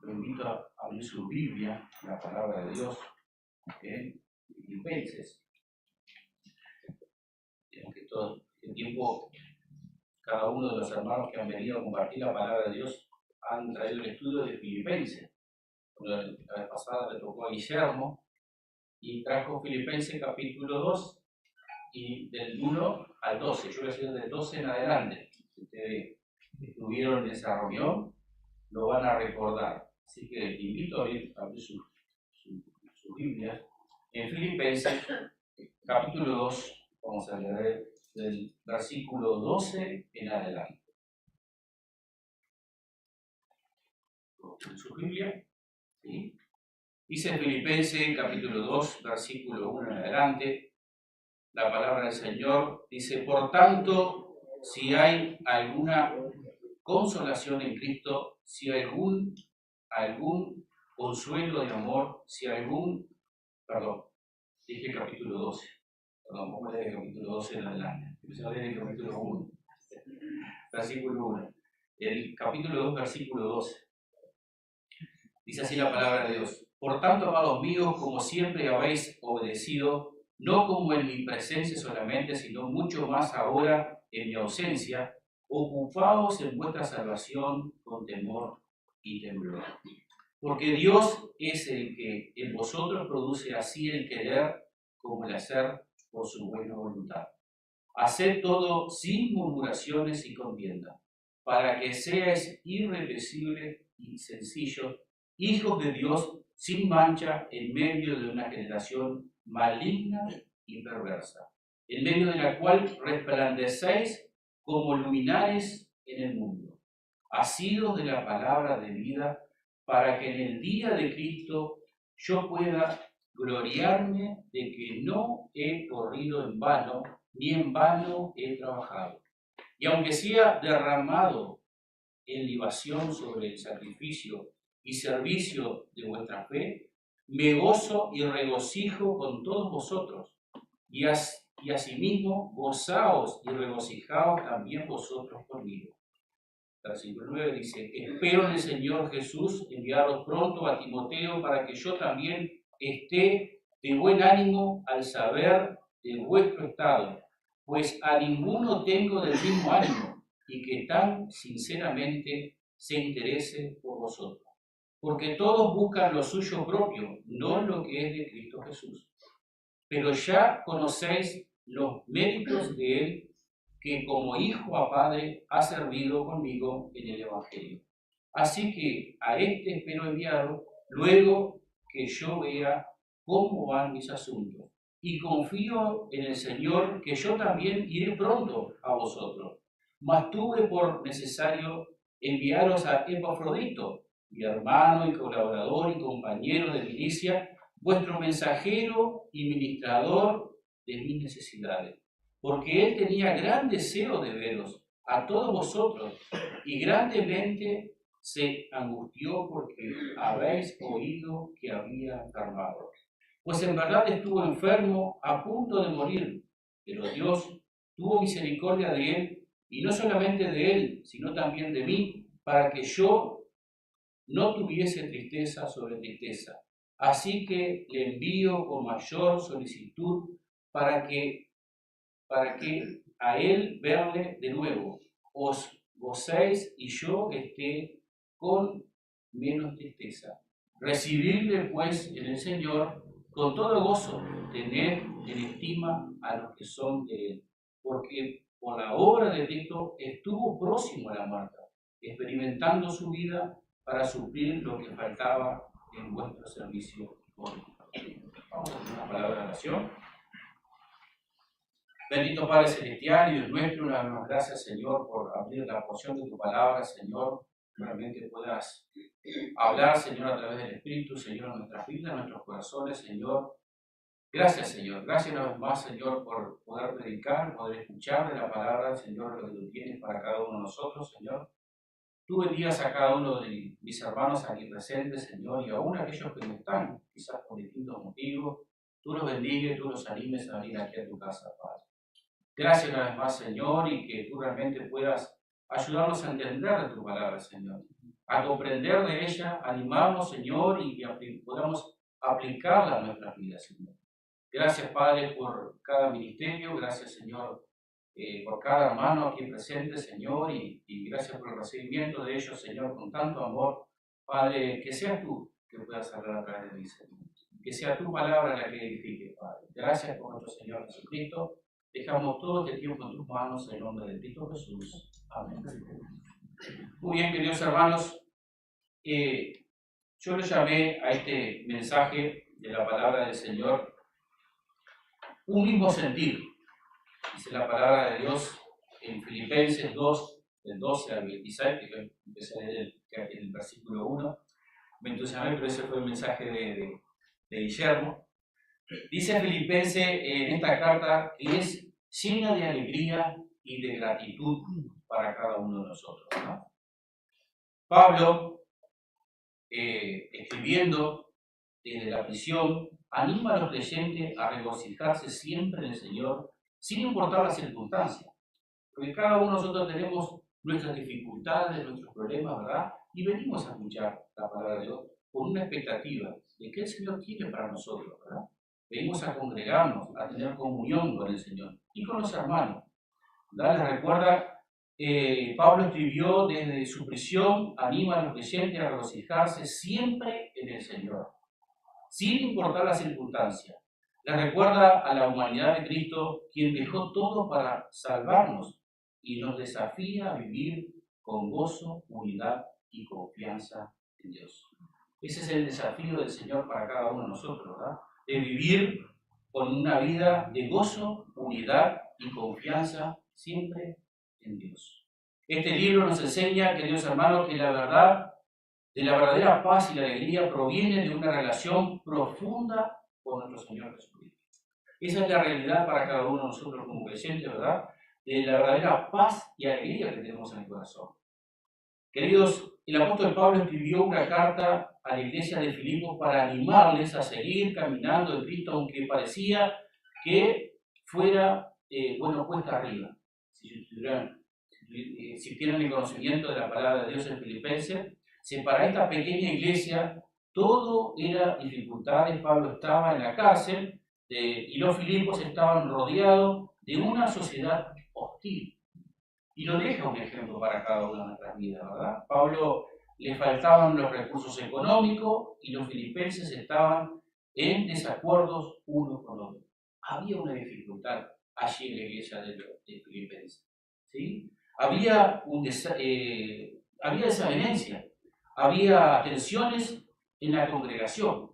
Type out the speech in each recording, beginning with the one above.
lo invito a abrir su Biblia, la palabra de Dios, en Filipenses. Que todo el tiempo, cada uno de los hermanos que han venido a compartir la palabra de Dios han traído el estudio de Filipenses. La vez pasada le tocó a Guillermo y trajo Filipenses capítulo 2 y del 1 al 12. Yo voy a decir del 12 en adelante. Si ustedes estuvieron en esa reunión, lo van a recordar. Así que les invito a abrir su Biblia en Filipenses capítulo 2. Vamos a leer del versículo 12 en adelante. En su Biblia, ¿sí? Dice Filipenses capítulo 2, versículo 1 en adelante, la palabra del Señor dice: por tanto, si hay alguna consolación en Cristo, si hay algún consuelo de amor, si dije capítulo 12, vamos a leer el capítulo 12 en adelante, empecé a leer el capítulo 1, versículo 1, el capítulo 2, versículo 12, dice así la palabra de Dios: por tanto, amados míos, como siempre habéis obedecido, no como en mi presencia solamente, sino mucho más ahora en mi ausencia, ocupaos en vuestra salvación con temor y temblor. Porque Dios es el que en vosotros produce así el querer como el hacer por su buena voluntad. Haced todo sin murmuraciones y contienda, para que seáis irreprensibles y sencillos, hijos de Dios sin mancha en medio de una generación maligna y perversa, en medio de la cual resplandecéis como luminares en el mundo, asidos de la palabra de vida, para que en el día de Cristo yo pueda gloriarme de que no he corrido en vano, ni en vano he trabajado. Y aunque sea derramado en libación sobre el sacrificio y servicio de vuestra fe, me gozo y regocijo con todos vosotros, y asimismo gozaos y regocijaos también vosotros conmigo. Versículo 9 dice: espero en el Señor Jesús enviaros pronto a Timoteo para que yo también esté de buen ánimo al saber de vuestro estado, pues a ninguno tengo del mismo ánimo, y que tan sinceramente se interese por vosotros. Porque todos buscan lo suyo propio, no lo que es de Cristo Jesús. Pero ya conocéis los méritos de él, que como hijo a padre ha servido conmigo en el Evangelio. Así que a este espero enviado, luego que yo vea cómo van mis asuntos. Y confío en el Señor que yo también iré pronto a vosotros. Mas tuve por necesario enviaros a Epafrodito, mi hermano y colaborador y compañero de milicia, vuestro mensajero y ministrador de mis necesidades, porque él tenía gran deseo de veros a todos vosotros, y grandemente se angustió porque habéis oído que había enfermado. Pues en verdad estuvo enfermo a punto de morir, pero Dios tuvo misericordia de él, y no solamente de él, sino también de mí, para que yo no tuviese tristeza sobre tristeza. Así que le envío con mayor solicitud para que a él verle de nuevo, os gocéis y yo esté con menos tristeza. Recibidle pues en el Señor con todo gozo, tened en estima a los que son de él, porque por la obra de Cristo estuvo próximo a la muerte, experimentando su vida para suplir lo que faltaba en vuestro servicio. Vamos a hacer una palabra de oración. Bendito Padre Celestial y Dios nuestro, una vez más gracias, Señor, por abrir la porción de tu palabra, Señor, que realmente puedas hablar, Señor, a través del Espíritu, Señor, en nuestras vidas, en nuestros corazones, Señor. Gracias, Señor. Gracias una vez más, Señor, por poder predicar, poder escuchar de la palabra, Señor, lo que tú tienes para cada uno de nosotros, Señor. Tú bendigas a cada uno de mis hermanos aquí presentes, Señor, y aún a aquellos que no están, quizás por distintos motivos. Tú los bendigas, tú los animes a venir aquí a tu casa, Padre. Gracias una vez más, Señor, y que tú realmente puedas ayudarnos a entender de tu palabra, Señor. a comprender de ella, animarnos, Señor, y que podamos aplicarla a nuestras vidas, Señor. Gracias, Padre, por cada ministerio, gracias, Señor, por cada hermano aquí presente, Señor, y gracias por el recibimiento de ellos, Señor, con tanto amor. Padre, que seas tú que puedas hablar a través de mí, Señor. Que sea tu palabra la que edifique, Padre. Gracias por nuestro Señor Jesucristo. Dejamos todo este tiempo en tus manos, en el nombre de Cristo Jesús. Amén. Muy bien, queridos hermanos, yo le llamé a este mensaje de la palabra del Señor un mismo sentir. Dice la palabra de Dios en Filipenses 2, del 12 al 26, que yo empecé a leer el versículo 1. Me entusiasmé, pero ese fue el mensaje de Guillermo. Dice Filipenses en esta carta que es llena de alegría y de gratitud para cada uno de nosotros, ¿no? Pablo, escribiendo desde la prisión, anima a los creyentes a regocijarse siempre en el Señor, sin importar las circunstancias. Porque cada uno de nosotros tenemos nuestras dificultades, nuestros problemas, ¿verdad? Y venimos a escuchar la palabra de Dios con una expectativa de que el Señor tiene para nosotros, ¿verdad? Venimos a congregarnos, a tener comunión con el Señor y con los hermanos, ¿verdad? Les recuerda, Pablo escribió desde su prisión, anima a los creyentes a regocijarse siempre en el Señor, sin importar las circunstancias. Les recuerda a la humanidad de Cristo, quien dejó todo para salvarnos y nos desafía a vivir con gozo, unidad y confianza en Dios. Ese es el desafío del Señor para cada uno de nosotros, ¿verdad? De vivir con una vida de gozo, unidad y confianza siempre en Dios. Este libro nos enseña, queridos hermanos, que la verdad de la verdadera paz y la alegría proviene de una relación profunda con nuestro Señor Jesucristo. Esa es la realidad para cada uno de nosotros como creyentes, ¿verdad? De la verdadera paz y alegría que tenemos en el corazón. Queridos, el apóstol Pablo escribió una carta a la iglesia de Filipos para animarles a seguir caminando en Cristo, aunque parecía que fuera, cuesta arriba. Si tienen el conocimiento de la palabra de Dios en Filipenses, para esta pequeña iglesia todo era dificultades. Pablo estaba en la cárcel y los Filipos estaban rodeados de una sociedad hostil. Y lo deja un ejemplo para cada una de nuestras vidas, ¿verdad? Pablo le faltaban los recursos económicos y los filipenses estaban en desacuerdos unos con otros. Había una dificultad allí en la iglesia de Filipenses, ¿sí? Había desavenencia, había tensiones en la congregación,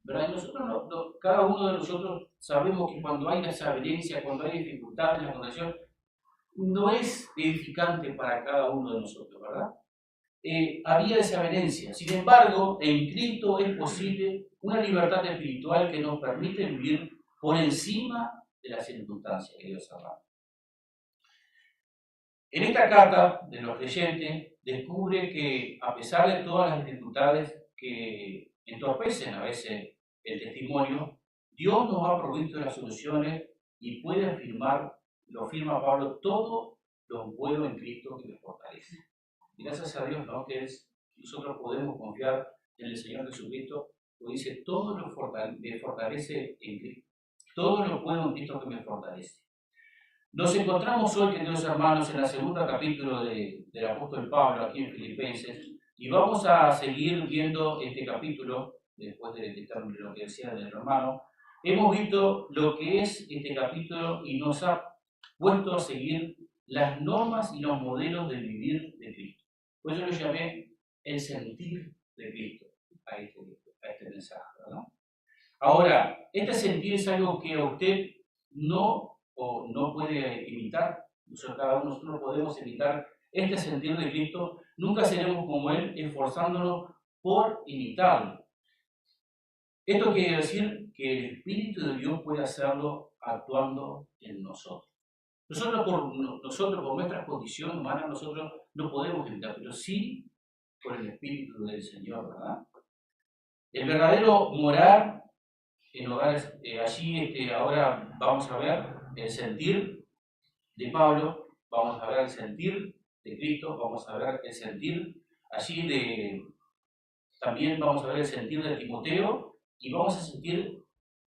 ¿verdad? Nosotros cada uno de nosotros sabemos que cuando hay desavenencia, cuando hay dificultad en la congregación, no es edificante para cada uno de nosotros, ¿verdad? Había desavenencia. Sin embargo, en Cristo es posible una libertad espiritual que nos permite vivir por encima de las circunstancias que Dios ha dado. En esta carta de los creyentes descubre que a pesar de todas las dificultades que entorpecen a veces el testimonio, Dios nos ha provisto las soluciones y puede afirmar, lo afirma Pablo, todo lo puedo en Cristo que me fortalece. Y gracias a Dios, ¿no? Nosotros podemos confiar en el Señor Jesucristo, porque dice, todo lo me fortalece en Cristo. Todo lo puedo en Cristo que me fortalece. Nos encontramos hoy, queridos hermanos, en el segundo capítulo del apóstol Pablo, aquí en Filipenses, y vamos a seguir viendo este capítulo, después de lo que decía el hermano. Hemos visto lo que es este capítulo y nos ha puesto a seguir las normas y los modelos de vivir de Cristo. Por eso lo llamé el sentir de Cristo a este mensaje, ¿verdad? Ahora, este sentir es algo que a usted no puede imitar. Cada uno de nosotros podemos imitar este sentir de Cristo. Nunca seremos como Él, esforzándonos por imitarlo. Esto quiere decir que el Espíritu de Dios puede hacerlo actuando en nosotros. Nosotros por nuestras condiciones humanas, nosotros no podemos imitar, pero sí por el Espíritu del Señor, ¿verdad? El verdadero morar en hogares, allí ahora vamos a ver el sentir de Pablo, vamos a ver el sentir de Cristo, vamos a ver el sentir allí también vamos a ver el sentir de Timoteo y vamos a sentir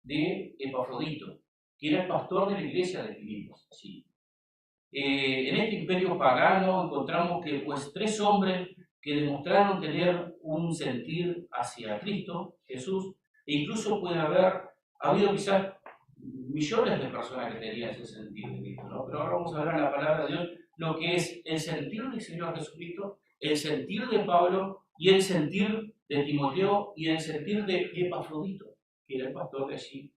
de Epafrodito, que era el pastor de la iglesia de Filipos. Allí. En este imperio pagano encontramos que pues 3 hombres que demostraron tener un sentir hacia Cristo, Jesús, e incluso puede haber habido quizás millones de personas que tenían ese sentir de Cristo, ¿no? Pero ahora vamos a ver en la palabra de Dios lo que es el sentir del Señor Jesucristo, el sentir de Pablo y el sentir de Timoteo y el sentir de Epafrodito, que era el pastor de allí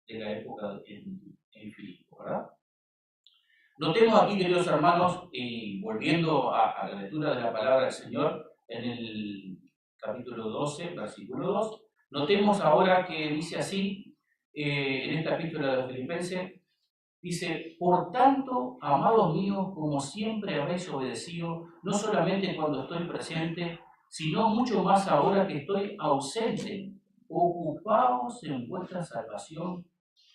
de la época en Filipo, ¿verdad? Notemos aquí, queridos hermanos, y volviendo a la lectura de la palabra del Señor, en el capítulo 12, versículo 2, notemos ahora que dice así, en esta epístola de los Filipenses, dice: por tanto, amados míos, como siempre habéis obedecido, no solamente cuando estoy presente, sino mucho más ahora que estoy ausente, ocupaos en vuestra salvación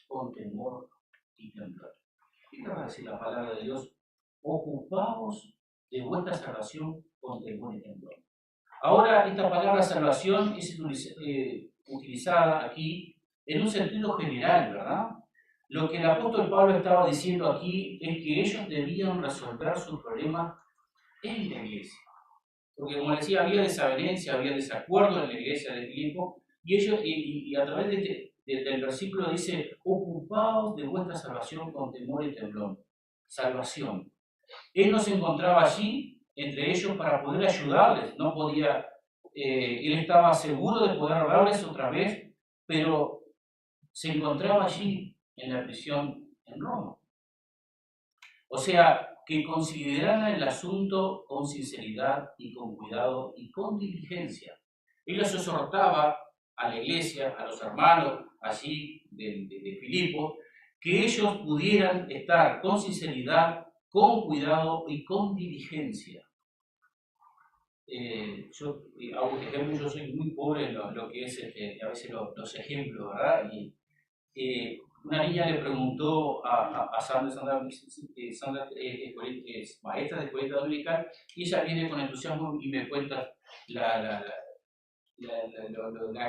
con temor y temblor. ¿Qué va a decir la palabra de Dios? Ocupaos de vuestra salvación con temor y temblor. Ahora, esta palabra salvación es utilizada aquí en un sentido general, ¿verdad? Lo que el apóstol Pablo estaba diciendo aquí es que ellos debían resolver sus problemas en la iglesia. Porque, como decía, había desavenencia, había desacuerdo en la iglesia de Filipo, y ellos, y a través del versículo dice: ocupaos de vuestra salvación con temor y temblor. Salvación. Él no se encontraba allí entre ellos para poder ayudarles, no podía, él estaba seguro de poder hablarles otra vez, pero se encontraba allí en la prisión en Roma. O sea, que consideraran el asunto con sinceridad y con cuidado y con diligencia. Él los exhortaba a la iglesia, a los hermanos allí de Filipo, que ellos pudieran estar con sinceridad, con cuidado y con diligencia. Yo hago un ejemplo, yo soy muy pobre en lo que es a veces los ejemplos, ¿verdad? Y una niña le preguntó a Sandra, es maestra de escuela dominical, y ella viene con entusiasmo y me cuenta la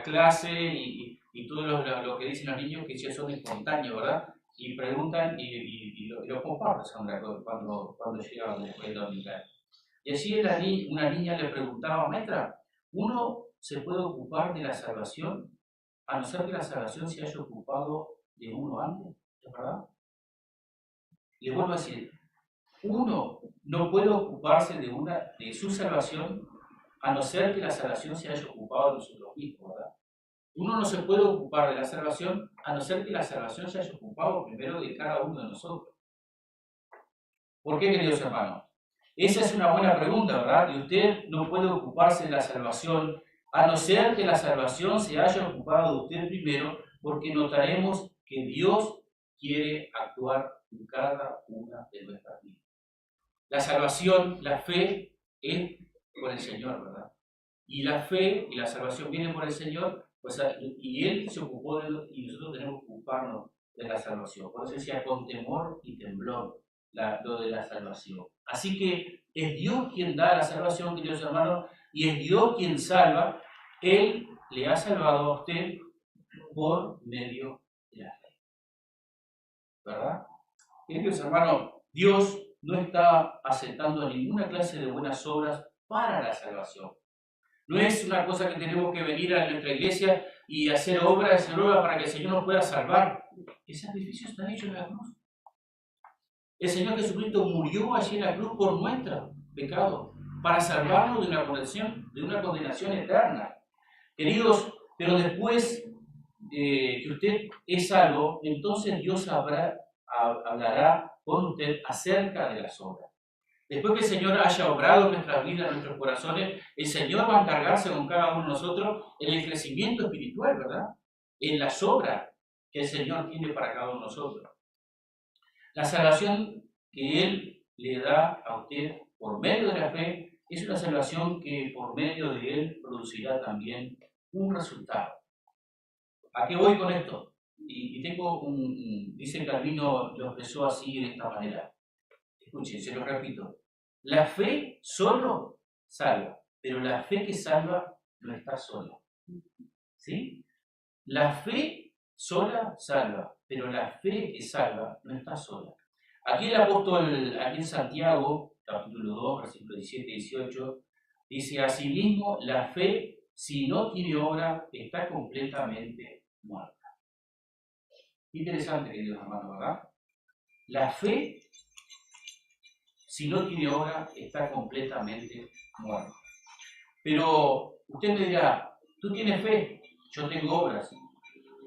clase y todo lo que dicen los niños, que ellos son espontáneos, ¿verdad? Y preguntan y lo comparte Sandra cuando llega a la escuela dominical. Y allí una niña le preguntaba: maestra, ¿uno se puede ocupar de la salvación a no ser que la salvación se haya ocupado de uno antes? ¿Es verdad? Y le vuelvo a decir, uno no puede ocuparse de su salvación a no ser que la salvación se haya ocupado de nosotros mismos, ¿verdad? Uno no se puede ocupar de la salvación a no ser que la salvación se haya ocupado primero de cada uno de nosotros. ¿Por qué, queridos hermanos? Esa es una buena pregunta, ¿verdad? Y usted no puede ocuparse de la salvación a no ser que la salvación se haya ocupado de usted primero, porque notaremos que Dios quiere actuar en cada una de nuestras vidas. La salvación, la fe, es por el Señor, ¿verdad? Y la fe y la salvación vienen por el Señor, pues, y Él se ocupó de lo, y nosotros tenemos que ocuparnos de la salvación. Por eso decía con temor y temblor lo de la salvación. Así que es Dios quien da la salvación, queridos hermanos, y es Dios quien salva. Él le ha salvado a usted por medio de la fe. ¿Verdad? Queridos hermanos, Dios no está aceptando ninguna clase de buenas obras para la salvación. No es una cosa que tenemos que venir a nuestra iglesia y hacer obras para que el Señor nos pueda salvar. El sacrificio está hecho en la cruz. El Señor Jesucristo murió allí en la cruz por nuestro pecado, para salvarnos de una condenación eterna. Queridos, pero después que usted es salvo, entonces Dios hablará con usted acerca de las obras. Después que el Señor haya obrado en nuestras vidas, en nuestros corazones, el Señor va a encargarse con cada uno de nosotros en el crecimiento espiritual, ¿verdad? En las obras que el Señor tiene para cada uno de nosotros. La salvación que Él le da a usted por medio de la fe es una salvación que por medio de Él producirá también un resultado. ¿A qué voy con esto? Y tengo dice Calvino, lo expresó así de esta manera. Escuchen, se lo repito. La fe solo salva, pero la fe que salva no está sola. ¿Sí? La fe sola salva, pero la fe que salva no está sola. Aquí el apóstol, aquí en Santiago, capítulo 2, versículos 17 y 18, dice: asimismo, la fe, si no tiene obra, está completamente muerta. Interesante, queridos hermanos, ¿verdad? La fe, si no tiene obra, está completamente muerta. Pero usted me dirá, tú tienes fe, yo tengo obras.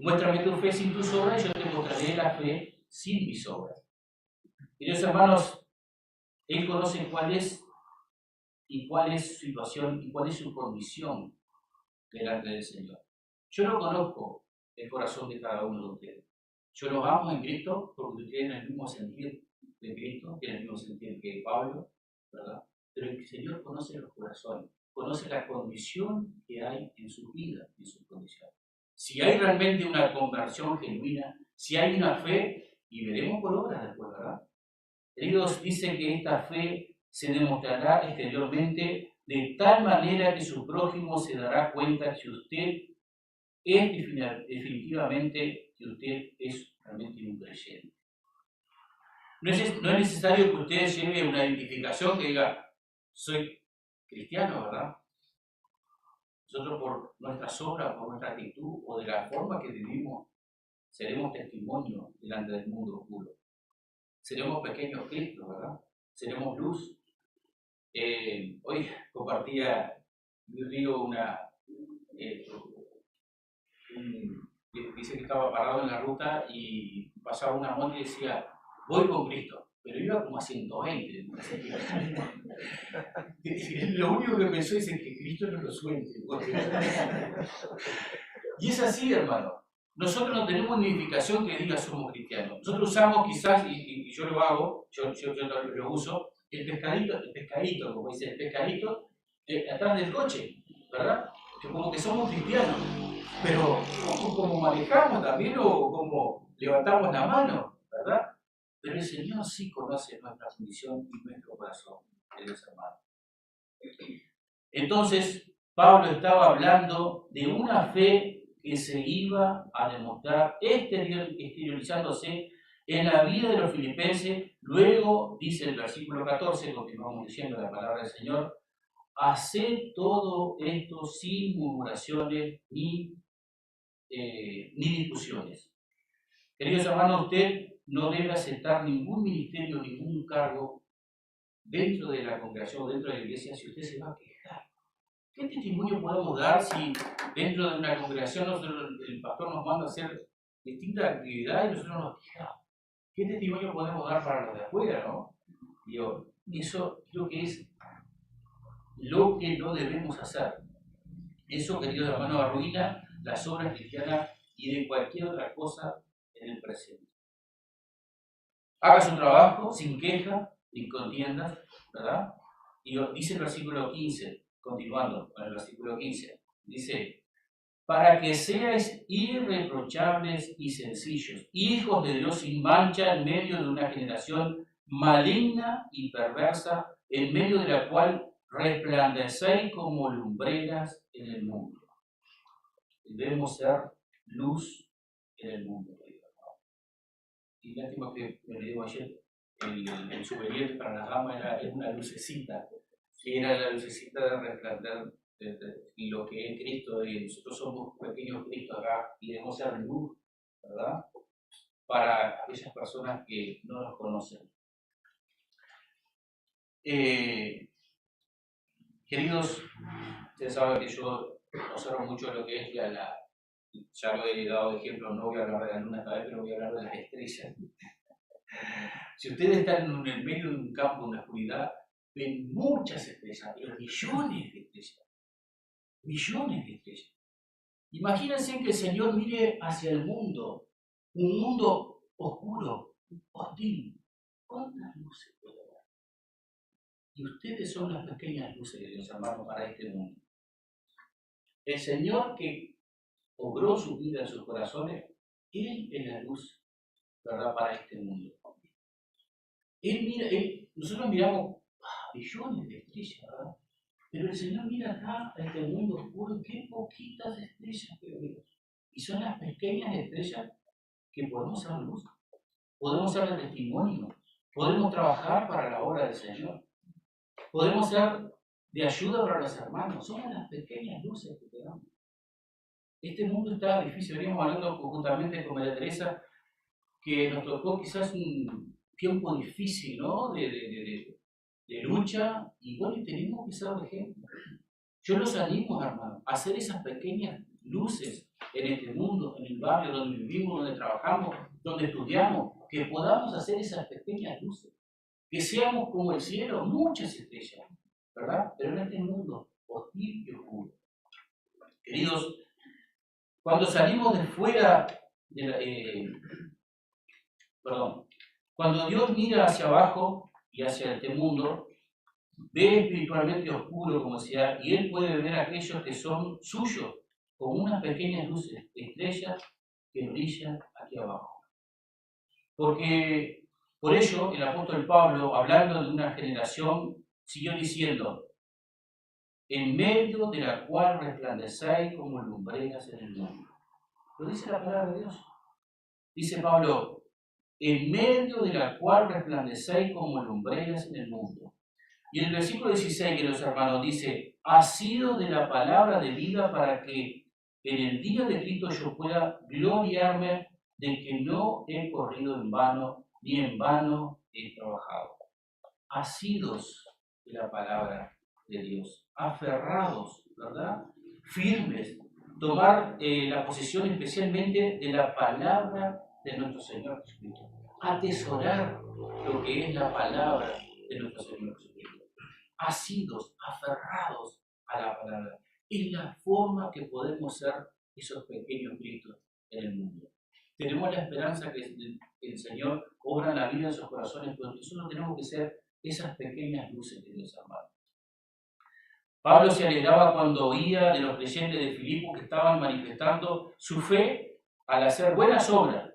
Muéstrame tu fe sin tus obras y yo te mostraré la fe sin mis obras. Queridos hermanos, Él conoce cuál es su situación y cuál es su condición delante del Señor. Yo no conozco el corazón de cada uno de ustedes. Yo los amo en Cristo porque ustedes tienen el mismo sentir de Cristo, tienen el mismo sentir que Pablo, ¿verdad? Pero el Señor conoce los corazones, conoce la condición que hay en su vida, en su condición. Si hay realmente una conversión genuina, si hay una fe, y veremos por obras después, ¿verdad? Dios dice que esta fe se demostrará exteriormente de tal manera que su prójimo se dará cuenta que usted es definitivamente, que usted es realmente un creyente. No es necesario que usted lleve una identificación que diga, soy cristiano, ¿verdad? Nosotros por nuestras obras, por nuestra actitud o de la forma que vivimos, seremos testimonio delante del mundo oscuro. Seremos pequeños Cristos, ¿verdad? Seremos luz. Hoy compartía, digo, dice que estaba parado en la ruta y pasaba una moto y decía, voy con Cristo, pero iba como a 120. Lo único que pensó es que Cristo no lo suelte. Y es así, hermano. Nosotros no tenemos una identificación que diga somos cristianos. Nosotros usamos quizás, y yo lo hago, yo lo uso, el pescadito, como dice, el pescadito atrás del coche, ¿verdad? Que como que somos cristianos. Pero como manejamos también o como levantamos la mano, ¿verdad? Pero el Señor sí conoce nuestra condición y nuestro corazón, queridos hermanos. Entonces, Pablo estaba hablando de una fe que se iba a demostrar exteriorizándose en la vida de los filipenses. Luego, dice el versículo 14, continuamos diciendo la palabra del Señor, haced todo esto sin murmuraciones ni discusiones. Queridos hermanos, usted no debe aceptar ningún ministerio, ningún cargo dentro de la congregación, dentro de la iglesia, si usted se va a quejar. ¿Qué testimonio podemos dar si dentro de una congregación el pastor nos manda a hacer distintas actividades y nosotros nos quejamos? ¿Qué testimonio podemos dar para los de afuera, no? Digo, eso creo que es lo que no debemos hacer. Eso, queridos hermanos, arruina las obras cristianas y de cualquier otra cosa en el presente. Haga su trabajo sin queja, sin contiendas, ¿verdad? Y dice el versículo 15, continuando con el versículo 15, dice, para que seáis irreprochables y sencillos, hijos de Dios sin mancha en medio de una generación maligna y perversa, en medio de la cual resplandecéis como lumbreras en el mundo. Debemos ser luz en el mundo. Y lástima que me digo ayer, el souvenir para la dama era una lucecita, que era la lucecita de resplandar y lo que es Cristo, y nosotros somos pequeños Cristos acá y debemos ser luz, ¿verdad? Para aquellas personas que no nos conocen. Queridos, ustedes saben que yo observo mucho lo que es ya lo he dado de ejemplo, no voy a hablar de la luna esta vez, pero voy a hablar de las estrellas. Si ustedes están en el medio de un campo, de una oscuridad, ven muchas estrellas, pero millones de estrellas. Millones de estrellas. Imagínense que el Señor mire hacia el mundo, un mundo oscuro, hostil. ¿Cuántas luces puede haber? Y ustedes son las pequeñas luces de Dios, hermano, para este mundo. El Señor que obró su vida en sus corazones, Él es la luz, ¿verdad?, para este mundo. Nosotros miramos millones de estrellas, ¿verdad? Pero el Señor mira acá a este mundo oscuro, qué poquitas estrellas que veo. Y son las pequeñas estrellas que podemos ser luz, podemos ser de testimonio, podemos trabajar para la obra del Señor, podemos ser de ayuda para los hermanos. Somos las pequeñas luces que tenemos. Este mundo está difícil. Veníamos hablando justamente con María Teresa, que nos tocó quizás un tiempo difícil, ¿no? De lucha, y bueno, tenemos que ser de ejemplo. Yo los animo, hermanos, a hacer esas pequeñas luces en este mundo, en el barrio donde vivimos, donde trabajamos, donde estudiamos, que podamos hacer esas pequeñas luces, que seamos como el cielo, muchas estrellas, ¿verdad? Pero en este mundo hostil y oscuro. Queridos, cuando salimos de fuera de la, cuando Dios mira hacia abajo y hacia este mundo, ve espiritualmente oscuro, como decía, y Él puede ver a aquellos que son suyos, como unas pequeñas luces, estrellas que brillan aquí abajo. Porque por ello el apóstol Pablo, hablando de una generación, siguió diciendo, en medio de la cual resplandecéis como lumbreras en el mundo. Lo dice la palabra de Dios. Dice Pablo, en medio de la cual resplandecéis como lumbreras en el mundo. Y en el versículo 16, queridos hermanos, dice, ha sido de la palabra de vida para que en el día de Cristo yo pueda gloriarme de que no he corrido en vano, ni en vano he trabajado. Asidos de la palabra de Dios, aferrados, ¿verdad? Firmes, tomar la posesión especialmente de la palabra de nuestro Señor Jesucristo. Atesorar lo que es la palabra de nuestro Señor Jesucristo. Asidos, aferrados a la palabra. Es la forma que podemos ser esos pequeños Cristos en el mundo. Tenemos la esperanza que el Señor obra en la vida de sus corazones, pero nosotros tenemos que ser esas pequeñas luces de Dios, hermano. Pablo se alegraba cuando oía de los creyentes de Filipo que estaban manifestando su fe al hacer buenas obras.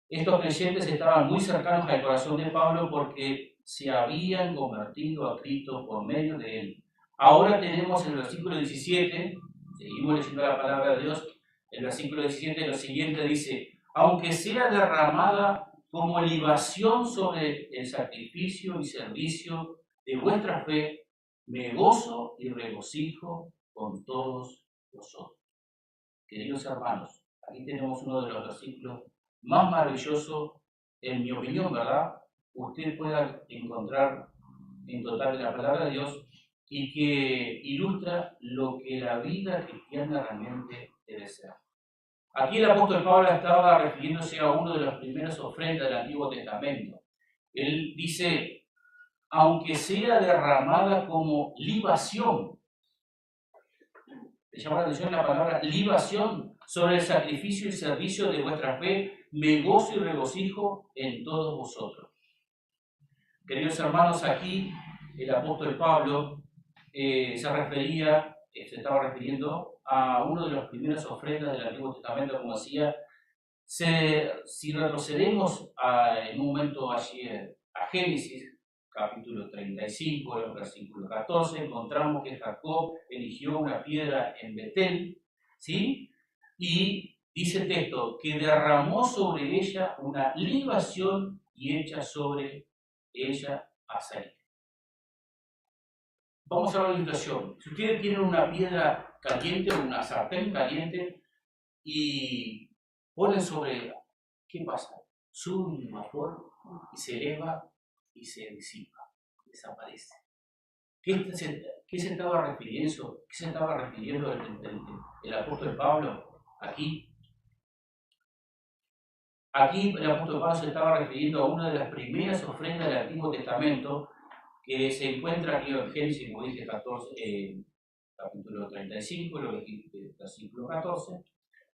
Estos creyentes estaban muy cercanos al corazón de Pablo porque se habían convertido a Cristo por medio de él. Ahora tenemos en el versículo 17, seguimos leyendo la palabra de Dios, el versículo 17 lo siguiente dice, aunque sea derramada como libación sobre el sacrificio y servicio de vuestra fe, me gozo y regocijo con todos vosotros. Queridos hermanos, aquí tenemos uno de los versículos más maravillosos, en mi opinión, ¿verdad? Usted pueda encontrar en total de la palabra de Dios y que ilustra lo que la vida cristiana realmente debe ser. Aquí el apóstol Pablo estaba refiriéndose a una de las primeras ofrendas del Antiguo Testamento. Él dice, aunque sea derramada como libación, le llama la atención la palabra libación, sobre el sacrificio y servicio de vuestra fe, me gozo y regocijo en todos vosotros. Queridos hermanos, aquí el apóstol Pablo se estaba refiriendo a una de las primeras ofrendas del Antiguo Testamento, como decía. Si retrocedemos en un momento allí a Génesis, capítulo 35, el versículo 14, encontramos que Jacob eligió una piedra en Betel, ¿sí? Y dice el texto que derramó sobre ella una libación y echa sobre ella aceite. Vamos a ver la ilustración. Si ustedes tienen una piedra caliente o una sartén caliente y ponen sobre ella, ¿qué pasa? Sube un vapor y se eleva y se disipa, desaparece. ¿Qué se estaba refiriendo? ¿Qué se estaba refiriendo el apóstol Pablo aquí? Aquí el apóstol Pablo se estaba refiriendo a una de las primeras ofrendas del Antiguo Testamento que se encuentra aquí en Génesis, como dije, 14, capítulo 35, versículo 14.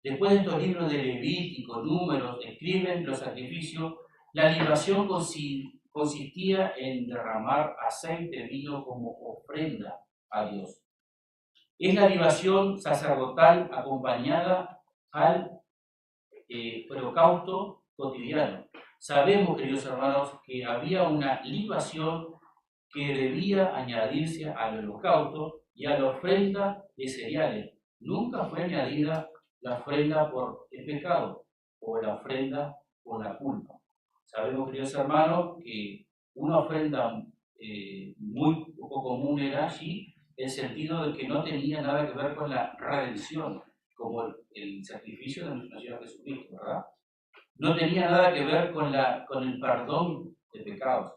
Después de estos libros de Levítico, Números, describen los sacrificios. La libación consistía en derramar aceite de vino como ofrenda a Dios. Es la libación sacerdotal acompañada al holocausto cotidiano. Sabemos, queridos hermanos, que había una libación que debía añadirse al holocausto y a la ofrenda de cereales. Nunca fue añadida la ofrenda por el pecado o la ofrenda por la culpa. Sabemos, queridos hermanos, que una ofrenda muy poco común era allí el sentido de que no tenía nada que ver con la redención, como el sacrificio de nuestro Señor Jesucristo, ¿verdad? No tenía nada que ver con el perdón de pecados.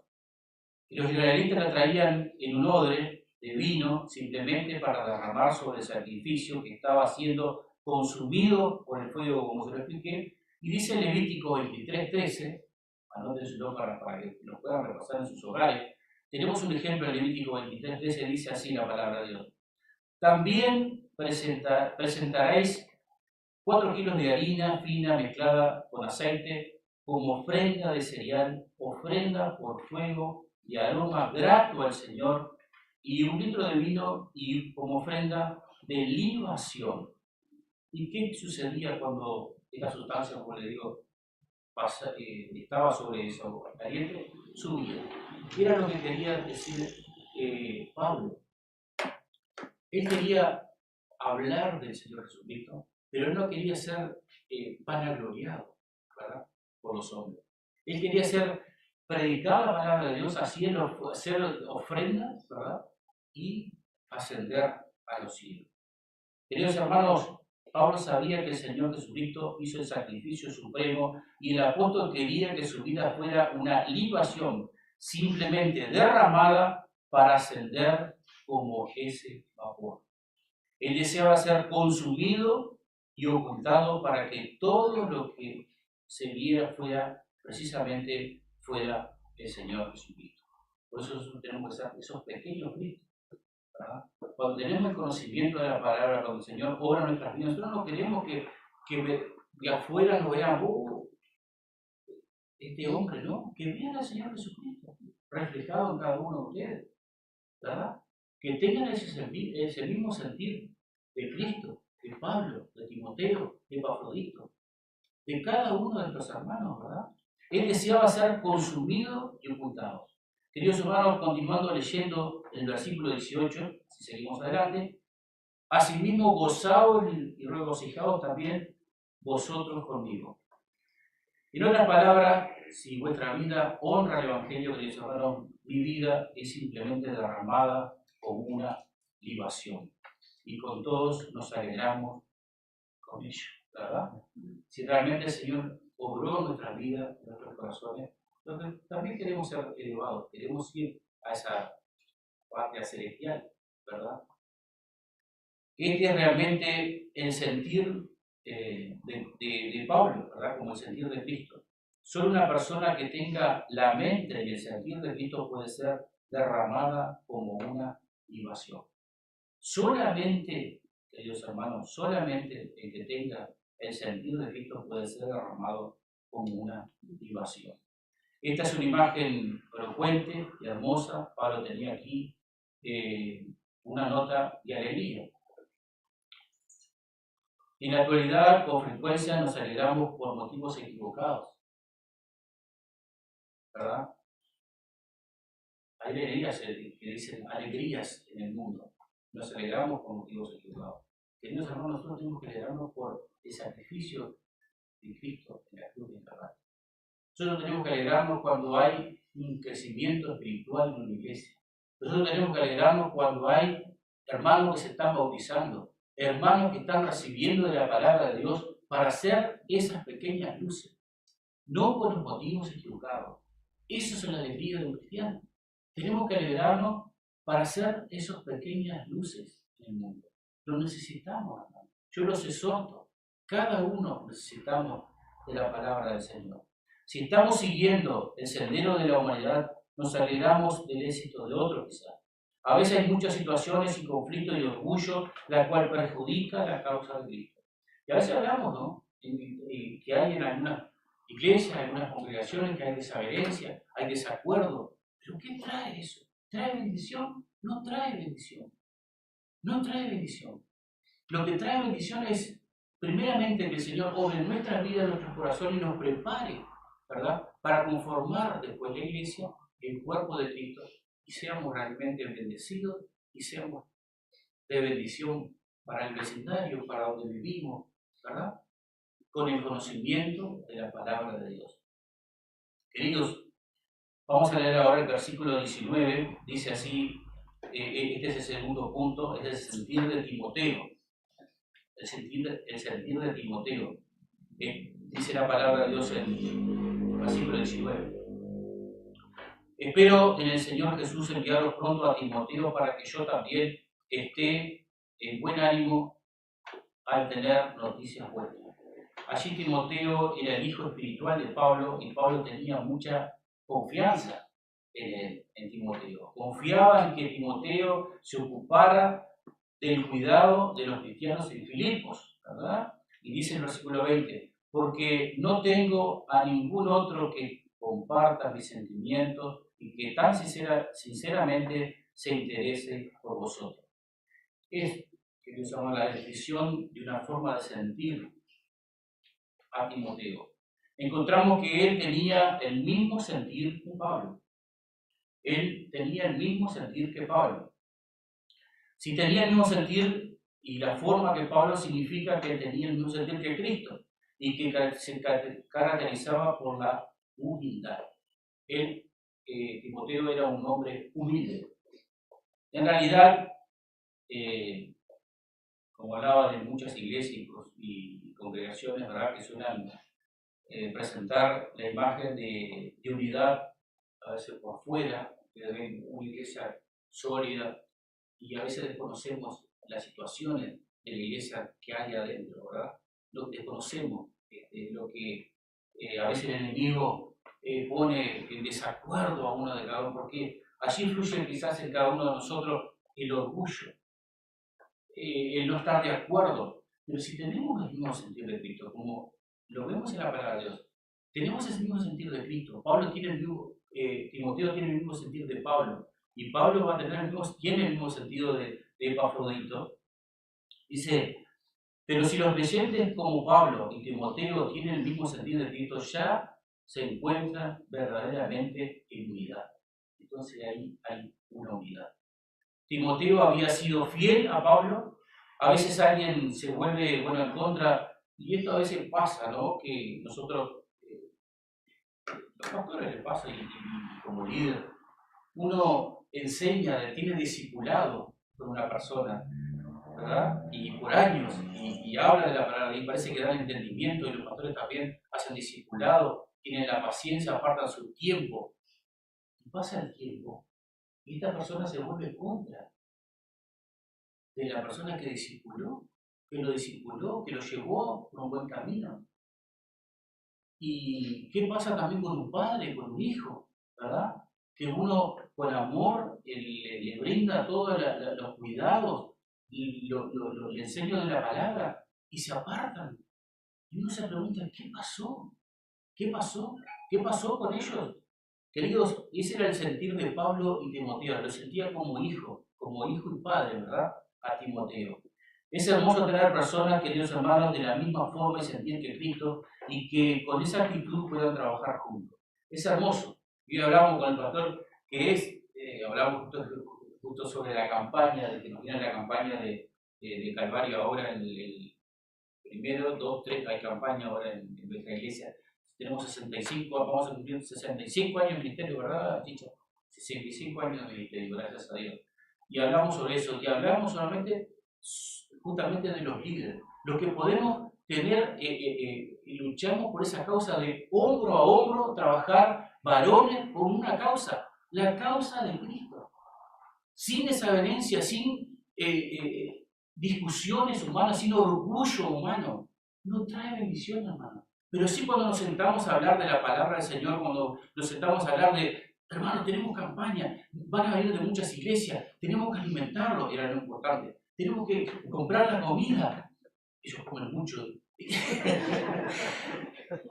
Y los israelitas la traían en un odre de vino simplemente para derramar sobre el sacrificio que estaba siendo consumido por el fuego, como se lo expliqué. Y dice Levítico 23:13, anótenselo para que lo puedan repasar en sus hogares. Tenemos un ejemplo de Levítico 23:13, dice así la palabra de Dios. También presentaréis 4 kilos de harina fina mezclada con aceite como ofrenda de cereal, ofrenda por fuego y aroma grato al Señor, y 1 litro de vino y como ofrenda de libación. ¿Y qué sucedía cuando esta sustancia, como le digo, estaba sobre eso caliente? Subía. Era lo que quería decir Pablo. Él quería hablar del Señor Jesucristo, pero él no quería ser vanagloriado, ¿verdad?, por los hombres. Él quería predicar la palabra de Dios, hacer ofrendas, ¿verdad?, y ascender a los cielos. Queridos hermanos, Pablo sabía que el Señor Jesucristo hizo el sacrificio supremo y el apóstol quería que su vida fuera una libación simplemente derramada para ascender como ese vapor. Él deseaba ser consumido y ocultado para que todo lo que se viera precisamente fuera el Señor Jesucristo. Por eso nosotros tenemos que ser esos pequeños Cristos, ¿verdad? Cuando tenemos el conocimiento de la palabra, cuando el Señor obra en nuestras vidas, nosotros no queremos que afuera nos vean, este hombre, ¿no? Que vean al Señor Jesucristo reflejado en cada uno de ustedes, ¿verdad? Que tengan ese mismo sentir de Cristo, de Pablo, de Timoteo, de Epafrodito, de cada uno de nuestros hermanos, ¿verdad? Él deseaba ser consumido y ocultado. Queridos hermanos, continuando leyendo el versículo 18, si seguimos adelante, asimismo gozaos y regocijaos también vosotros conmigo. En otras palabras, si vuestra vida honra el Evangelio, queridos hermanos, mi vida es simplemente derramada como una libación. Y con todos nos alegramos con ello, ¿verdad? Si realmente el Señor obró en nuestras vidas, en nuestros corazones, entonces también queremos ser elevados, queremos ir a esa patria celestial, ¿verdad? Este es realmente el sentir de Pablo, ¿verdad? Como el sentir de Cristo. Solo una persona que tenga la mente y el sentir de Cristo puede ser derramada como una libación. Solamente, queridos hermanos, solamente el que tenga el sentir de Cristo puede ser derramado como una libación. Esta es una imagen elocuente y hermosa. Pablo tenía aquí una nota de alegría. En la actualidad, con frecuencia nos alegramos por motivos equivocados, ¿verdad? Hay alegrías que dicen alegrías en el mundo. Nos alegramos por motivos equivocados. Queridos hermanos, nosotros tenemos que alegrarnos por el sacrificio de Cristo en la cruz de Calvario. Nosotros tenemos que alegrarnos cuando hay un crecimiento espiritual en una iglesia. Nosotros tenemos que alegrarnos cuando hay hermanos que se están bautizando, hermanos que están recibiendo de la palabra de Dios para hacer esas pequeñas luces, no por los motivos equivocados. Eso es la alegría de un cristiano. Tenemos que alegrarnos para hacer esas pequeñas luces en el mundo. Lo necesitamos, hermano. Yo los exhorto. Cada uno necesitamos de la palabra del Señor. Si estamos siguiendo el sendero de la humanidad, nos alegramos del éxito de otro quizás. A veces hay muchas situaciones y conflictos y orgullo, la cual perjudica la causa de Cristo. Y a veces hablamos, ¿no?, que hay en algunas iglesias, en algunas congregaciones, que hay desavenencia, hay desacuerdo. ¿Pero qué trae eso? ¿Trae bendición? No trae bendición. No trae bendición. Lo que trae bendición es, primeramente, que el Señor obre en nuestra vida, en nuestro corazón y nos prepare, ¿verdad?, para conformar después la iglesia, el cuerpo de Cristo, y seamos realmente bendecidos y seamos de bendición para el vecindario, para donde vivimos, ¿verdad? Con el conocimiento de la palabra de Dios. Queridos, vamos a leer ahora el versículo 19, dice así, este es el segundo punto, es el sentir de Timoteo. El sentir de Timoteo. Dice la palabra de Dios en el versículo 19. Espero en el Señor Jesús enviaros pronto a Timoteo para que yo también esté en buen ánimo al tener noticias buenas. Allí Timoteo era el hijo espiritual de Pablo y Pablo tenía mucha confianza en Timoteo. Confiaba en que Timoteo se ocupara del cuidado de los cristianos en Filipos, ¿verdad? Y dice el versículo 20, porque no tengo a ningún otro que comparta mis sentimientos y que tan sinceramente se interese por vosotros. Es, queridos hermanos, la descripción de una forma de sentir a Timoteo. Encontramos que él tenía el mismo sentir que Pablo. Él tenía el mismo sentir que Pablo. Si tenía el mismo sentir y la forma que Pablo, significa que tenía el mismo sentir que Cristo y que se caracterizaba por la humildad. Él, Timoteo, era un hombre humilde. En realidad, como hablaba de muchas iglesias y congregaciones, ¿verdad?, que suelen presentar la imagen de unidad, a veces por fuera, que ven una iglesia sólida, y a veces desconocemos las situaciones de la iglesia que hay adentro, ¿verdad? Desconocemos lo que a veces el enemigo pone en desacuerdo a uno de cada uno, porque allí influye quizás en cada uno de nosotros el orgullo, el no estar de acuerdo. Pero si tenemos el mismo sentir de Cristo, como lo vemos en la palabra de Dios, tenemos ese mismo sentir de Cristo. Timoteo tiene el mismo sentir de Pablo, y Pablo va a tiene el mismo sentido de Epafrodito. Dice, pero si los creyentes como Pablo y Timoteo tienen el mismo sentido de Cristo, ya se encuentran verdaderamente en unidad. Entonces ahí hay una unidad. Timoteo había sido fiel a Pablo. A veces alguien se vuelve en contra, y esto a veces pasa, ¿no? Que nosotros, los pastores les pasa, y como líder, uno enseña, tiene discipulado con una persona, ¿verdad? Y por años, y habla de la palabra, y parece que da el entendimiento, y los pastores también hacen discipulado, tienen la paciencia, apartan su tiempo. Y pasa el tiempo, y esta persona se vuelve contra de la persona que discipuló, que lo llevó por un buen camino. ¿Y qué pasa también con un padre, con un hijo, ¿verdad? Que uno con amor le brinda todos los cuidados y le enseña de la palabra, y se apartan. Y uno se pregunta, ¿qué pasó? ¿Qué pasó? ¿Qué pasó con ellos? Queridos, ese era el sentir de Pablo y Timoteo, lo sentía como hijo y padre, ¿verdad? A Timoteo. Es hermoso tener personas, queridos hermanos, de la misma forma y sentir que Cristo, y que con esa actitud puedan trabajar juntos. Es hermoso. Y hoy hablamos con el pastor, hablamos justo sobre la campaña, de que nos viene la campaña de Calvario ahora, en el primero, 2, 3, hay campaña ahora en nuestra iglesia. Tenemos 65, vamos a cumplir 65 años de ministerio, ¿verdad, Chicho? 65 años de ministerio, gracias a Dios. Y hablamos sobre eso, y hablamos justamente de los líderes, los que podemos tener y luchamos por esa causa de hombro a hombro, trabajar varones por una causa, la causa de Cristo, sin desavenencia, sin discusiones humanas, sin orgullo humano. No trae bendición, hermano. Pero sí, cuando nos sentamos a hablar de la palabra del Señor, cuando nos sentamos a hablar de, hermano, tenemos campaña, van a venir de muchas iglesias, tenemos que alimentarlos, era lo importante. Tenemos que comprar la comida. Ellos comen mucho.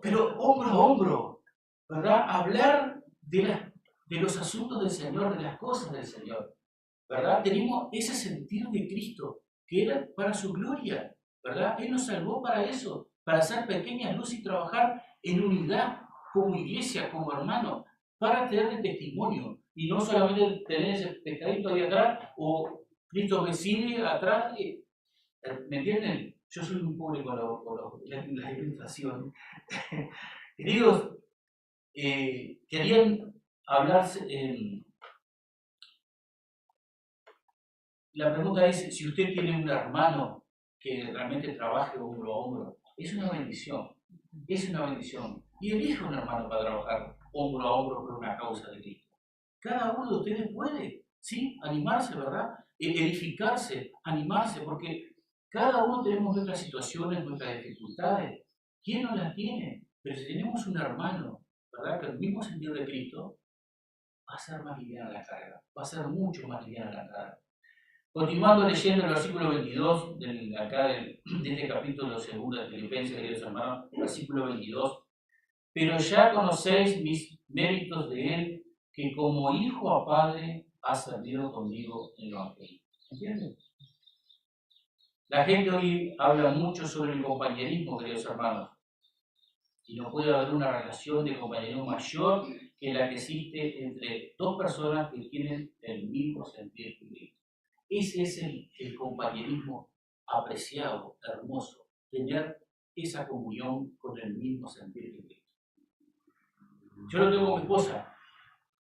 Pero hombro a hombro, ¿verdad? Hablar de los asuntos del Señor, de las cosas del Señor, ¿verdad? Tenemos ese sentir de Cristo, que era para su gloria, ¿verdad? Él nos salvó para eso, para hacer pequeñas luces y trabajar en unidad como iglesia, como hermanos, para tener el testimonio, y no solamente tener ese pescadito ahí atrás, o Cristo que sigue atrás, ¿me entienden? Yo soy muy pobre con la ilustración. Queridos, querían hablarse. La pregunta es: si usted tiene un hermano que realmente trabaje hombro a hombro, es una bendición. Es una bendición. Y elige un hermano para trabajar hombro a hombro por una causa de Cristo. Cada uno de ustedes puede, ¿sí? Animarse, ¿verdad? Edificarse, animarse, porque cada uno tenemos nuestras situaciones, nuestras dificultades. ¿Quién no las tiene? Pero si tenemos un hermano, ¿verdad?, que el mismo sentir de Cristo, va a ser más liviana la carga, va a ser mucho más liviana la carga. Continuando leyendo el versículo 22 de este capítulo 2 de Filipenses, queridos hermanos, versículo 22. Pero ya conocéis mis méritos de él, que como hijo a padre ha servido conmigo en el Evangelio. ¿Entienden? La gente hoy habla mucho sobre el compañerismo, queridos hermanos, y no puede haber una relación de compañerismo mayor que la que existe entre dos personas que tienen el mismo sentir que Cristo. Ese es el compañerismo apreciado, hermoso, tener esa comunión con el mismo sentir que Cristo. Yo lo tengo con mi esposa,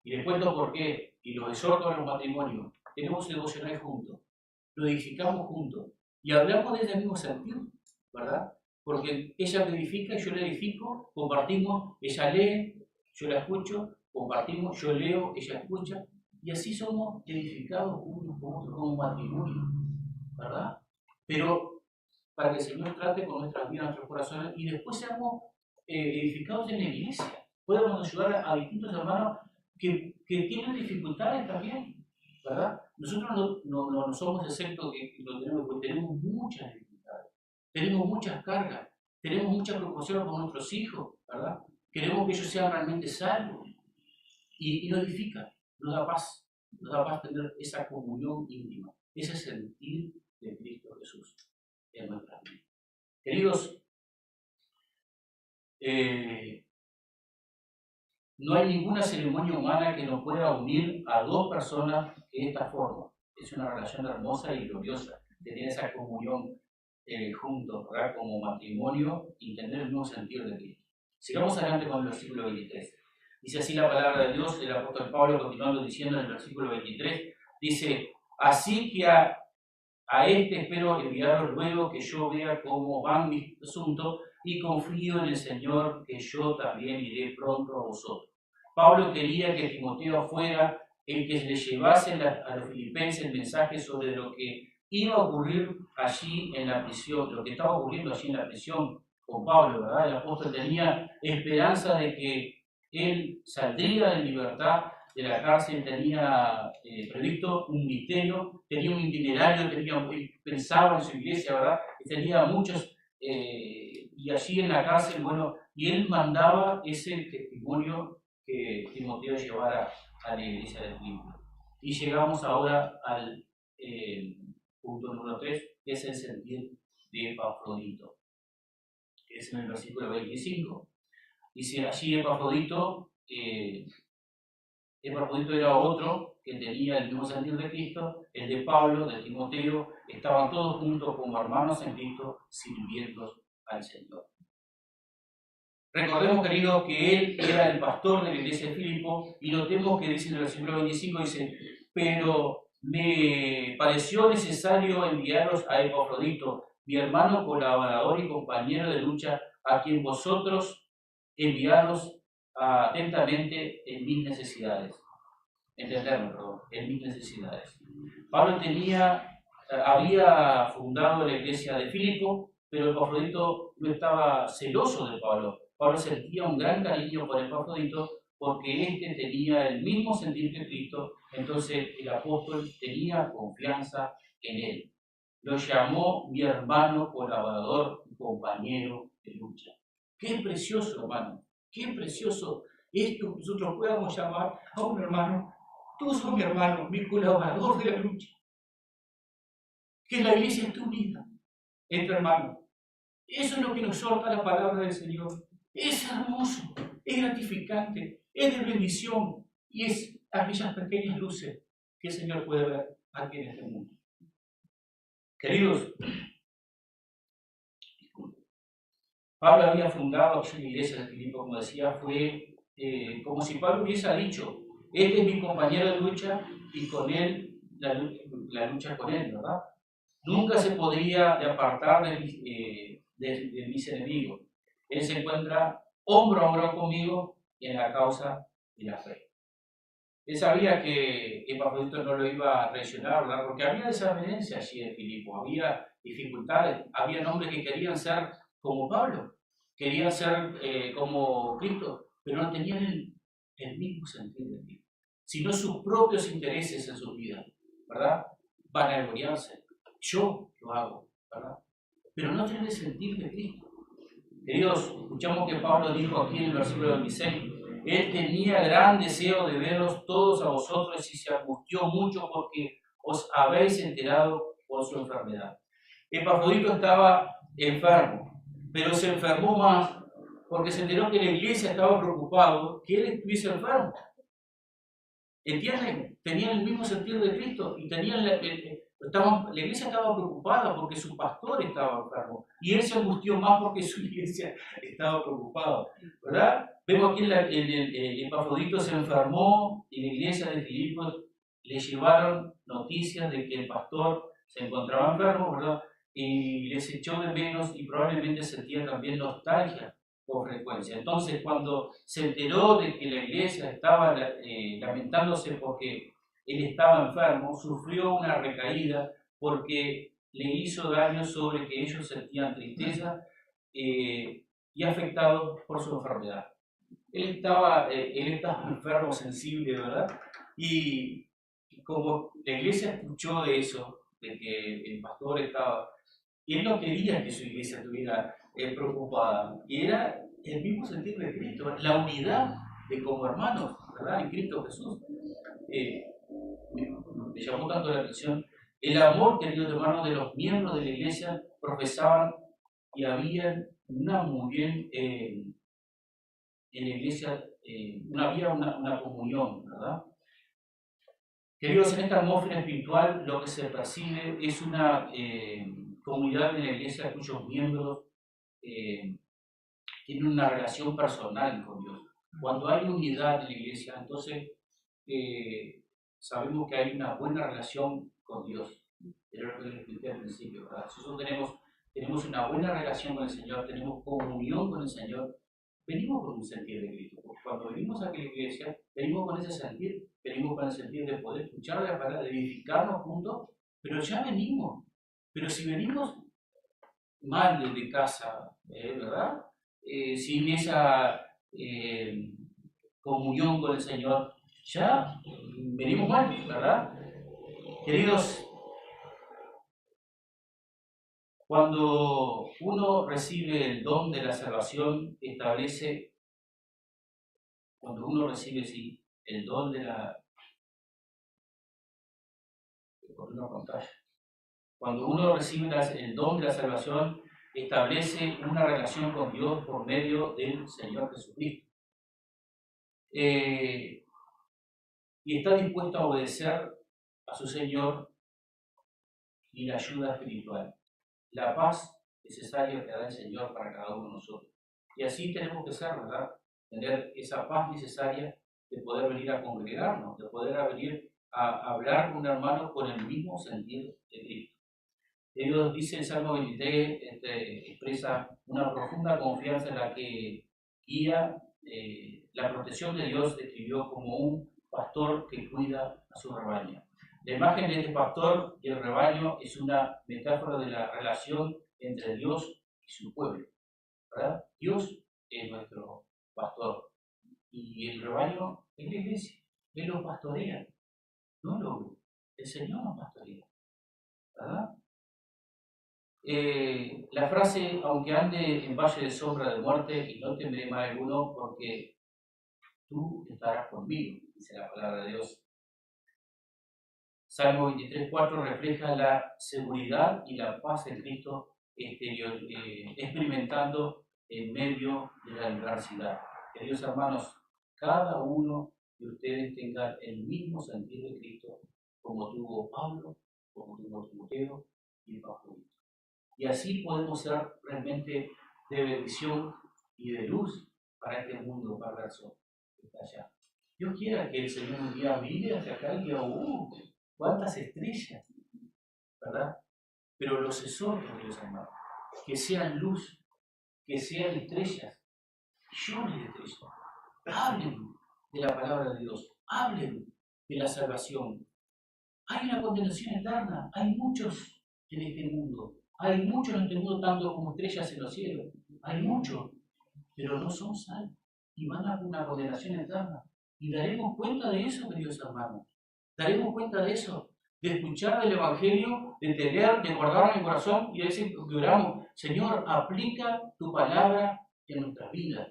y les cuento por qué, y los exhorto a los matrimonios. Tenemos devocional juntos, lo edificamos juntos, y hablamos de ese mismo sentido, ¿verdad? Porque ella me edifica, yo la edifico, compartimos, ella lee, yo la escucho, compartimos, yo leo, ella escucha, y así somos edificados unos con otros como matrimonio, ¿verdad? Pero para que el Señor trate con nuestras vidas, nuestros corazones, y después seamos edificados en la iglesia. Podemos ayudar a distintos hermanos que tienen dificultades también, ¿verdad? Nosotros no somos exceptos que lo tenemos, porque tenemos muchas dificultades, tenemos muchas cargas, tenemos muchas preocupaciones por nuestros hijos, ¿verdad? Queremos que ellos sean realmente salvos, y nos edifica, nos da paz tener esa comunión íntima, ese sentir de Cristo Jesús en nuestras vidas. Queridos, no hay ninguna ceremonia humana que nos pueda unir a dos personas de esta forma. Es una relación hermosa y gloriosa, tener esa comunión juntos, ¿verdad?, como matrimonio, y tener el mismo sentido de Cristo. Sigamos adelante con el versículo 23. Dice así la palabra de Dios, el apóstol Pablo, continuando diciendo en el versículo 23, dice: así que a este espero enviaros luego que yo vea cómo van mis asuntos, y confío en el Señor que yo también iré pronto a vosotros. Pablo quería que Timoteo fuera el que le llevase a los filipenses el mensaje sobre lo que iba a ocurrir allí en la prisión, lo que estaba ocurriendo allí en la prisión con Pablo, ¿verdad? El apóstol tenía esperanza de que él saldría en libertad de la cárcel, tenía previsto un ministerio, tenía un itinerario, pensaba en su iglesia, ¿verdad? Tenía muchos, y allí en la cárcel, bueno, y él mandaba ese testimonio que Timoteo llevara a la iglesia de Filipo. Y llegamos ahora al punto número 3, que es el sentir de Epafrodito, que es en el versículo 25. Dice allí Epafrodito, Epafrodito era otro que tenía el mismo sentir de Cristo, el de Pablo, de Timoteo, estaban todos juntos como hermanos en Cristo, sirviendo al Señor. Recordemos, queridos, que él era el pastor de la iglesia de Filipo, y notemos que dice en el versículo 25, dice: pero me pareció necesario enviaros a Epafrodito, mi hermano colaborador y compañero de lucha, a quien vosotros enviaros atentamente en mis necesidades. En mis necesidades. Pablo había fundado la iglesia de Filipo, pero Epafrodito no estaba celoso de Pablo. Pablo sentía un gran cariño por Epafrodito porque éste tenía el mismo sentir que Cristo, entonces el apóstol tenía confianza en él. Lo llamó mi hermano colaborador y compañero de lucha. Qué precioso, hermano, qué precioso es que nosotros podamos llamar a un hermano: tú sos mi hermano, mi colaborador de la lucha. Que la iglesia esté unida entre hermanos. Eso es lo que nos exhorta la palabra del Señor. Es hermoso, es gratificante, es de bendición, y es aquellas pequeñas luces que el Señor puede ver aquí en este mundo. Queridos, Pablo había fundado la iglesia de Filipo, como decía, fue como si Pablo hubiese dicho, este es mi compañero de lucha y con él, la lucha con él, ¿verdad? Nunca se podría apartar de mis enemigos. Él se encuentra hombro a hombro conmigo en la causa de la fe. Él sabía que Epafrodito no lo iba a traicionar, ¿verdad? Porque había desavenencia allí en Filipo, había dificultades, había hombres que querían ser como Pablo, querían ser como Cristo, pero no tenían el mismo sentido de Cristo, sino sus propios intereses en su vida, ¿verdad? Van a gloriarse. Yo lo hago, ¿verdad? Pero no tienen el sentir de Cristo. Queridos, escuchamos que Pablo dijo aquí en el versículo 26, él tenía gran deseo de veros todos a vosotros y se angustió mucho porque os habéis enterado por su enfermedad. Epafrodito estaba enfermo, pero se enfermó más porque se enteró que la iglesia estaba preocupada que él estuviese enfermo. ¿Entienden? Tenían el mismo sentido de Cristo y tenían la iglesia estaba preocupada porque su pastor estaba enfermo y él se angustió más porque su iglesia estaba preocupada, ¿verdad? Vemos aquí el Epafrodito se enfermó y la iglesia de Filipos le llevaron noticias de que el pastor se encontraba enfermo, ¿verdad? Y les echó de menos y probablemente sentía también nostalgia con frecuencia. Entonces, cuando se enteró de que la iglesia estaba lamentándose porque él estaba enfermo, sufrió una recaída porque le hizo daño sobre que ellos sentían tristeza y afectados por su enfermedad. Él estaba enfermo, sensible, ¿verdad? Y como la iglesia escuchó de eso, de que el pastor estaba, y él no quería que su iglesia estuviera preocupada, y era el mismo sentido de Cristo, la unidad de como hermanos, ¿verdad? En Cristo Jesús. Me llamó tanto la atención el amor, queridos hermanos, de los miembros de la iglesia profesaban y había una muy bien en la iglesia, había una comunión, ¿verdad? Queridos, en esta atmósfera espiritual lo que se percibe es una comunidad de la iglesia cuyos miembros tienen una relación personal con Dios. Cuando hay unidad en la iglesia, entonces sabemos que hay una buena relación con Dios. Era lo que les expliqué al principio, ¿verdad? Si nosotros tenemos una buena relación con el Señor, tenemos comunión con el Señor, venimos con un sentir de Cristo. Porque cuando venimos a la iglesia, venimos con ese sentir, venimos con el sentir de poder escuchar la palabra, de edificarnos juntos, pero ya venimos. Pero si venimos mal desde casa, ¿verdad? Sin esa comunión con el Señor, ya venimos mal, ¿verdad? Queridos, cuando uno recibe el don de la salvación, cuando uno recibe sí, el don de la cuando uno recibe el don de la salvación, establece una relación con Dios por medio del Señor Jesucristo. Y está dispuesto a obedecer a su Señor y la ayuda espiritual, la paz necesaria que da el Señor para cada uno de nosotros. Y así tenemos que ser, ¿verdad? Tener esa paz necesaria de poder venir a congregarnos, de poder venir a hablar con un hermano con el mismo sentido de Cristo. Dios dice en Salmo 23, expresa una profunda confianza en la que guía la protección de Dios, describió como un pastor que cuida a su rebaño. La imagen de este pastor y el rebaño es una metáfora de la relación entre Dios y su pueblo, ¿verdad? Dios es nuestro pastor y el rebaño es la iglesia. Él lo pastorea, el Señor nos pastorea, ¿verdad? La frase, aunque ande en valle de sombra de muerte y no temeré mal alguno, porque tú estarás conmigo, dice la palabra de Dios. Salmo 23:4 refleja la seguridad y la paz de Cristo experimentando en medio de la adversidad. Queridos hermanos, cada uno de ustedes tenga el mismo sentido de Cristo como tuvo Pablo, como tuvo Timoteo y de favorito. Y así podemos ser realmente de bendición y de luz para este mundo perverso que está allá. Dios quiera que el Señor un día mire hacia acá y diga, cuántas estrellas, ¿verdad? Pero los exhorto, Dios amado, que sean luz, que sean estrellas, millones de estrellas. Hablen de la palabra de Dios, hablen de la salvación. Hay una condenación eterna, hay muchos en este mundo, hay muchos en este mundo tanto como estrellas en los cielos, hay muchos, pero no son salvos y van a una condenación eterna. Y daremos cuenta de eso, queridos hermanos, daremos cuenta de eso, de escuchar el Evangelio, de tener, de guardar en el corazón y de decir que oramos, Señor, aplica tu palabra en nuestras vidas.